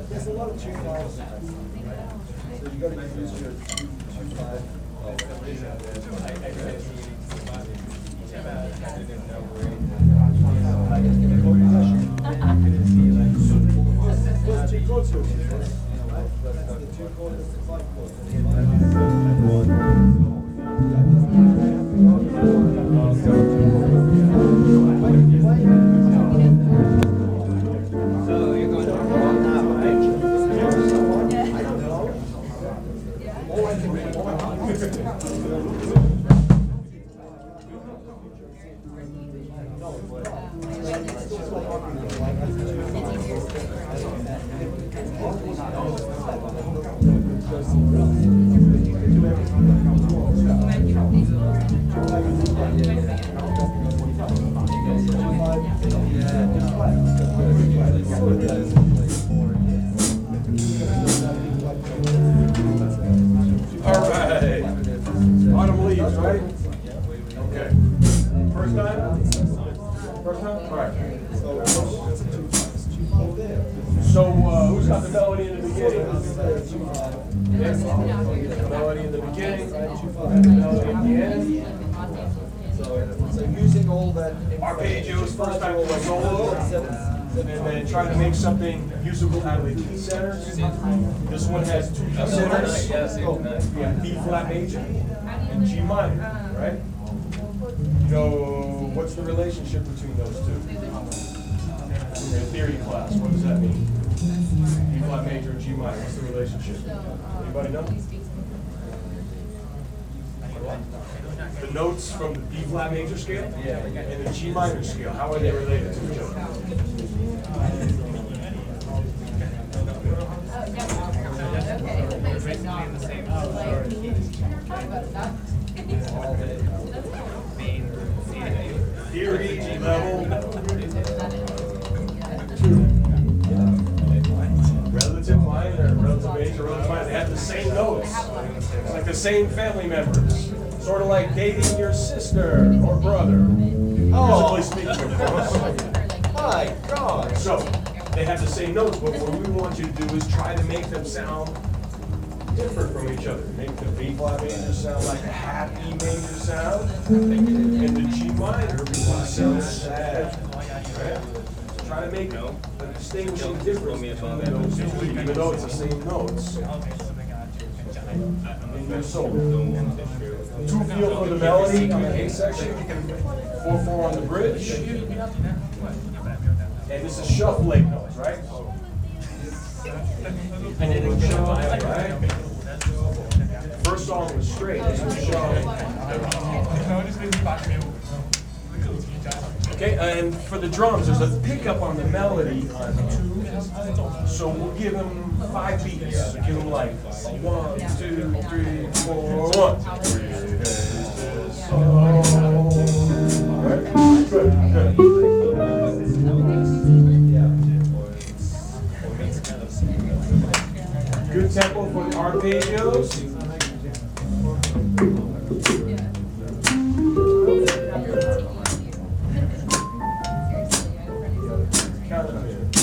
There's a lot of 2-5. So you got to use your 2-5. Two chords here, right? That's the 2 chords, that's the 5 chords. So you're going to walk now, right? I don't know. All I can All right. Autumn leaves, right? Okay. First time? First time? All right. So who's got the melody in the beginning? Melody in the beginning, melody at the end. So using all that Arpeggios, first time we'll solo, and then try to make something usable out of the key centers. This one has 2 key centers. Yeah, B flat major and G minor, right? You know, what's the relationship between those two? In your theory class, what does that mean? B flat major and G minor, what's the relationship? Anybody know? The notes from the B flat major scale and the G minor scale, how are they related to each other? Theory level 2. Relative minor, relative major, relative minor, they have the same notes. It's like the same family members. Sort of like dating your sister or brother. Physically speaking, of course. My God. So, they have the same notes, but what we want you to do is try to make them sound different from each other. Make the B flat major sound like a happy major sound, and the G minor sound sad. Right? So try to make a distinguishing difference between those two, even though it's the same notes. In your solo. 2 feel for the melody on the A section, 4/4 on the bridge, and this is shuffling notes, right? Right? First song was straight. This was shuffling. Okay, and for the drums, there's a pickup on the melody on 2, so we'll give them 5 beats. Give them like 1, 2, 3, 4, 1. Alright, good, good. Good tempo for the arpeggios. Count it up.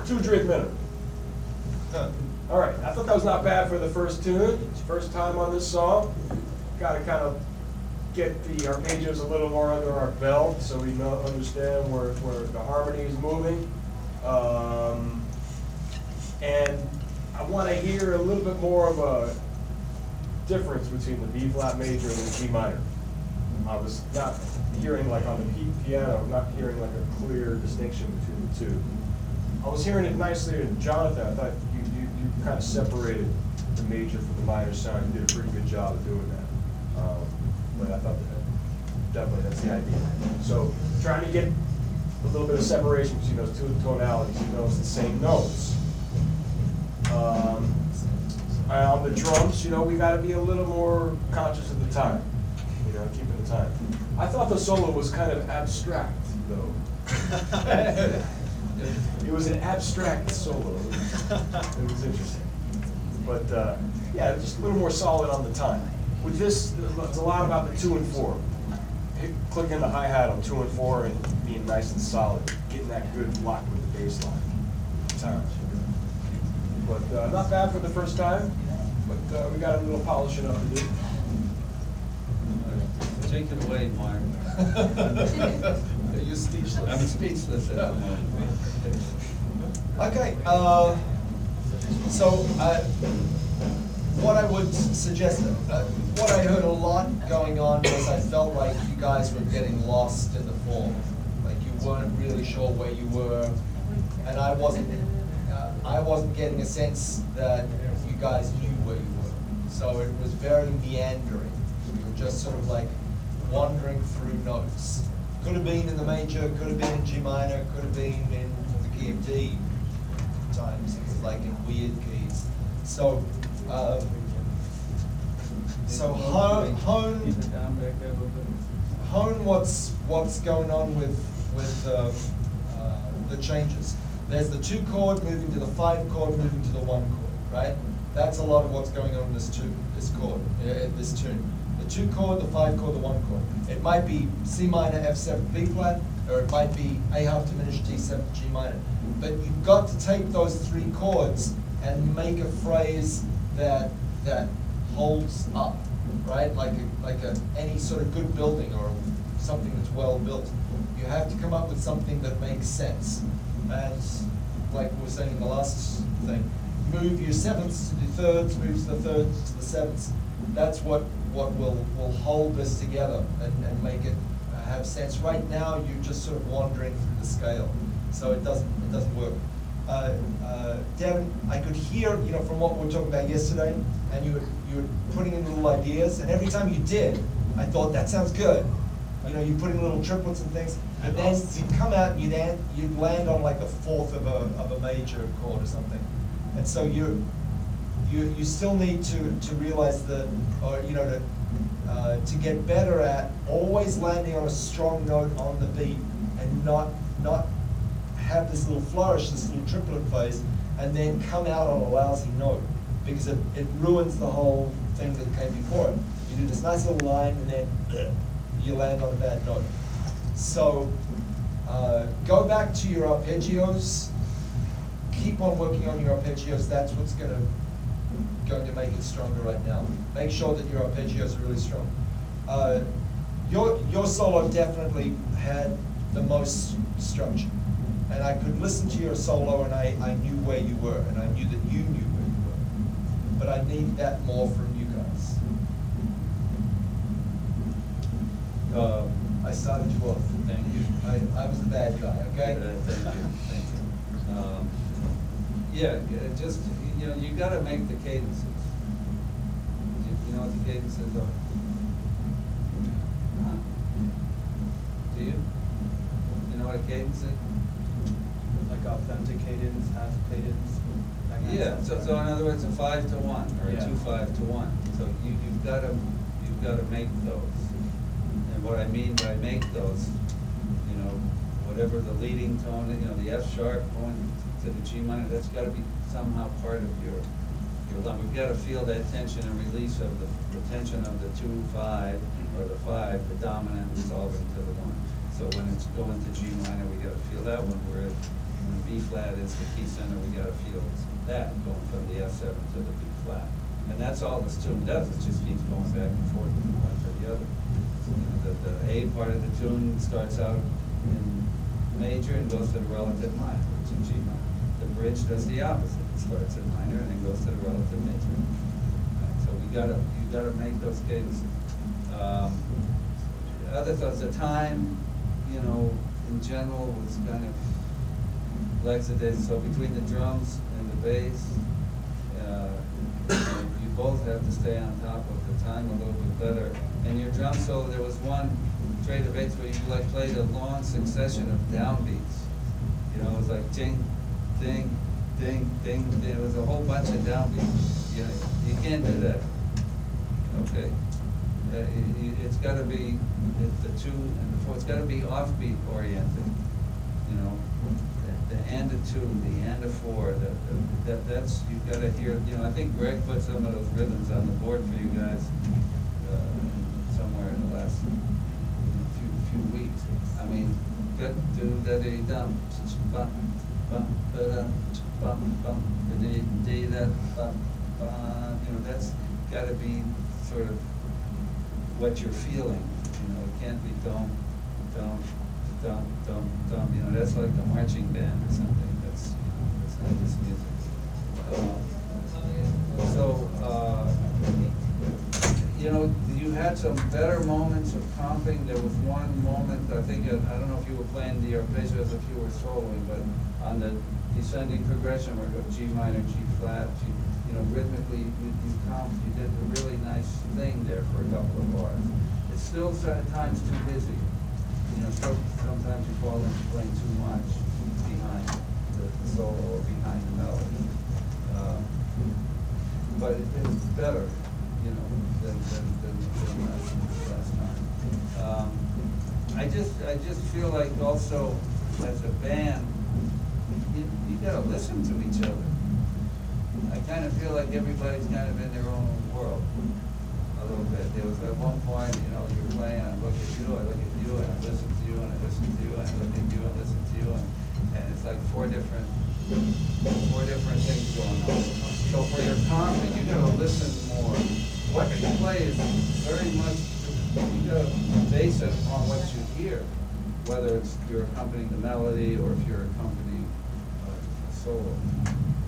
2 drink minute. All right, I thought that was not bad for the first tune. It's first time on this song. Got to kind of get the arpeggios a little more under our belt so we understand where the harmony is moving. And I want to hear a little bit more of a difference between the B flat major and the G minor. I was not hearing, like on the piano, not hearing like a clear distinction between the two. I was hearing it nicely in Jonathan. I thought you kind of separated the major from the minor sound. You did a pretty good job of doing that. But I thought that definitely that's the idea. So trying to get a little bit of separation between those two tonalities, even though it's the same notes. On the drums, we got to be a little more conscious of the time, keeping the time. I thought the solo was kind of abstract, though. It was an abstract solo. It was interesting. But yeah, just a little more solid on the time. With this, it's a lot about the 2 and 4. Clicking the hi-hat on 2 and 4 and being nice and solid, getting that good lock with the bass line. Time. But not bad for the first time, but we got a little polishing up to do. Take it away, Mark. You're speechless. I'm speechless at the moment. Okay, so what I would suggest, what I heard a lot going on was I felt like you guys were getting lost in the form. Like you weren't really sure where you were, and I wasn't getting a sense that you guys knew where you were. So it was very meandering. You were just sort of like wandering through notes. Could have been in the major, could have been in G minor, could have been in the key of D. Times it was like in weird keys. So hone what's going on with the changes. There's the 2 chord moving to the 5 chord moving to the 1 chord, right? That's a lot of what's going on in this tune. The 2 chord, the 5 chord, the 1 chord. It might be C minor, F7, B flat, or it might be A half diminished D7, G minor. But you've got to take those 3 chords and make a phrase that holds up, right? Like any sort of good building or something that's well built. You have to come up with something that makes sense. And like we were saying in the last thing, move your 7ths to the 3rds, move the 3rds to the 7ths. That's what will hold this together and make it have sense. Right now, you're just sort of wandering through the scale, so it doesn't work. Devin, I could hear, from what we were talking about yesterday, and you were putting in little ideas, and every time you did, I thought that sounds good. You put in little triplets and things, and then you'd come out and you'd land on like the 4th of a major chord or something, and so you still need to realize that, or to get better at always landing on a strong note on the beat and not have this little flourish, this little triplet phase, and then come out on a lousy note, because it ruins the whole thing that came before it. You do this nice little line and then you land on a bad note. So go back to your arpeggios, keep on working on your arpeggios. That's what's going to make it stronger right now. Make sure that your arpeggios are really strong. Your solo definitely had the most structure. And I could listen to your solo and I knew where you were, and I knew that you knew where you were. But I need that more from you guys. I started you off. Thank you. I was the bad guy, okay? Thank you. Yeah, just, you got to make the cadences. You know what the cadences are? Huh? Do you? You know what a cadence is? Like authentic cadence, half cadence. Yeah. So in other words, a 5 to 1 or a 2-5 to 1. So you've got to make those. And what I mean by make those, whatever the leading tone, the F sharp going to the G minor, that's got to be somehow part of your line. We've got to feel that tension and release of the tension of the 2-5 or the 5, the dominant resolving to the 1. So when it's going to G minor, we got to feel that one where When B flat is the key center, we gotta feel that going from the F7 to the B flat. And that's all this tune does, it just keeps going back and forth from one to the other. You know, the A part of the tune starts out in major and goes to the relative minor, which is G minor. The bridge does the opposite, it starts in minor and then goes to the relative major. Right, so you gotta make those cadences. Other thoughts, the time, you know, in general was kind of lackadaisical. So between the drums and the bass, you both have to stay on top of the time a little bit better. And your drum solo, there was one trade of bass where you like played a long succession of downbeats. You know, it was like ding, ding, ding, ding. There was a whole bunch of downbeats. You can't do that. Okay. It's got to be the 2 and the 4. It's got to be offbeat oriented. You know, the and a 2, the and a 4. That's you've got to hear. You know, I think Greg put some of those rhythms on the board for you guys somewhere in the last few weeks. I mean, good do da dee dum bum bum ba dum bum bum da dee dee da bum bum. You know, that's got to be sort of what you're feeling. You know, it can't be dum, dum, dum, dum, dum. You know, that's like the marching band or something. That's, you know, that's not this music. You know, you had some better moments of comping. There was one moment, I think, I don't know if you were playing the arpeggios, if you were soloing, but on the descending progression where it goes G minor, G flat, G, you know, rhythmically, you comped, you did a really nice thing there for a couple of bars. It's still at times too busy. You know, sometimes you fall into playing too much behind the solo or behind the melody. But it's better, you know, than last time. I just feel like also as a band, you gotta listen to each other. I kind of feel like everybody's kind of in their own world a little bit. There was at one point, you know, you're playing, I look at you, and I listen to you, and I listen to you, and I look at you, and listen to you, and it's like four different things going on. So for your comping, you gotta listen more. What you play is very much, you gotta base it on what you hear, whether it's you're accompanying the melody or if you're accompanying a solo.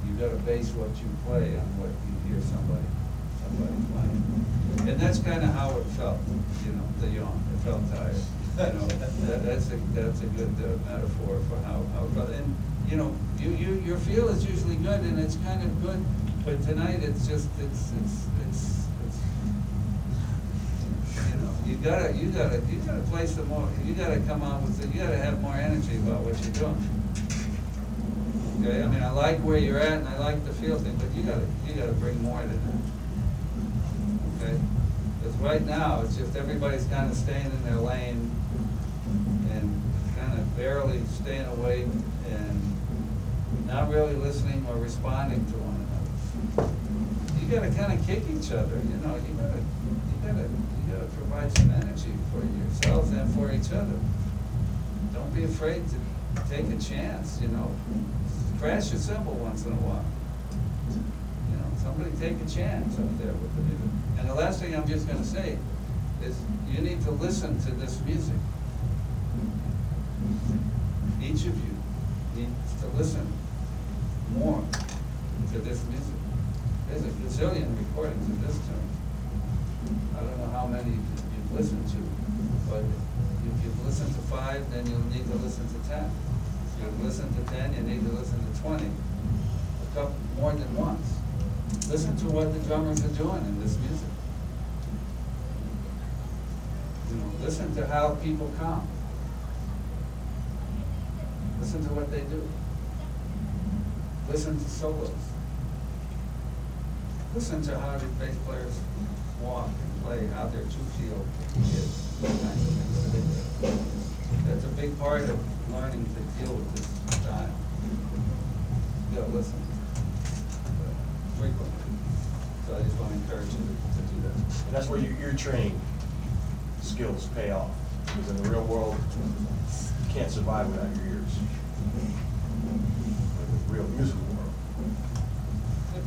You gotta base what you play on what you hear somebody playing. And that's kind of how it felt, you know, the yawn. It felt tired. You know, that's a good metaphor for how it felt. And you know, your feel is usually good, and it's kind of good, but tonight it's just it's you know, you gotta play some more. You gotta come out with it. You gotta have more energy about what you're doing. Okay, I mean, I like where you're at, and I like the feel thing, but you gotta bring more to that. Okay, because right now it's just everybody's kind of staying in their lane and kind of barely staying away and not really listening or responding to one another. You gotta kind of kick each other. You know, you gotta provide some energy for yourselves and for each other. Don't be afraid to take a chance. You know. Crash your cymbal once in a while. You know, somebody take a chance up there with the music. And the last thing I'm just going to say is you need to listen to this music. Each of you needs to listen more to this music. There's a gazillion recordings of this tune. I don't know how many you've listened to, but if you've listened to 5, then you'll need to listen to 10. If you listen to 10, you need to listen to 20. A couple more than once. Listen to what the drummers are doing in this music. You know, listen to how people comp. Listen to what they do. Listen to solos. Listen to how the bass players walk and play, how their two-feel is. That's a big part of learning to deal with this style. You gotta listen frequently. So I just want to encourage you to do that. And that's where your training skills pay off. Because in the real world, you can't survive without your ears. real musical world.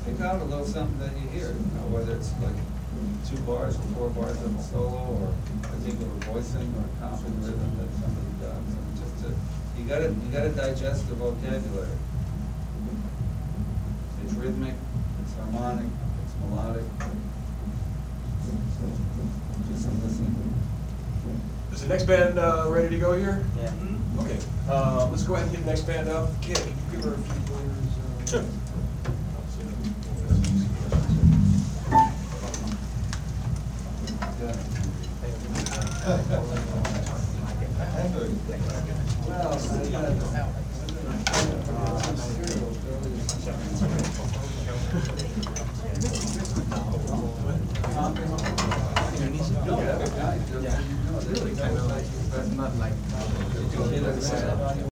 Pick out a little something that you hear, you know, whether it's like 2 bars or 4 bars of a solo, or particular voicing or confident rhythm that somebody does. And just to, you gotta digest the vocabulary. It's rhythmic, it's harmonic, it's melodic. Just some listening. Is the next band ready to go here? Yeah. Okay, let's go ahead and get the next band up. Kim, can you give her a few pointers? Sure. Really, that's not like.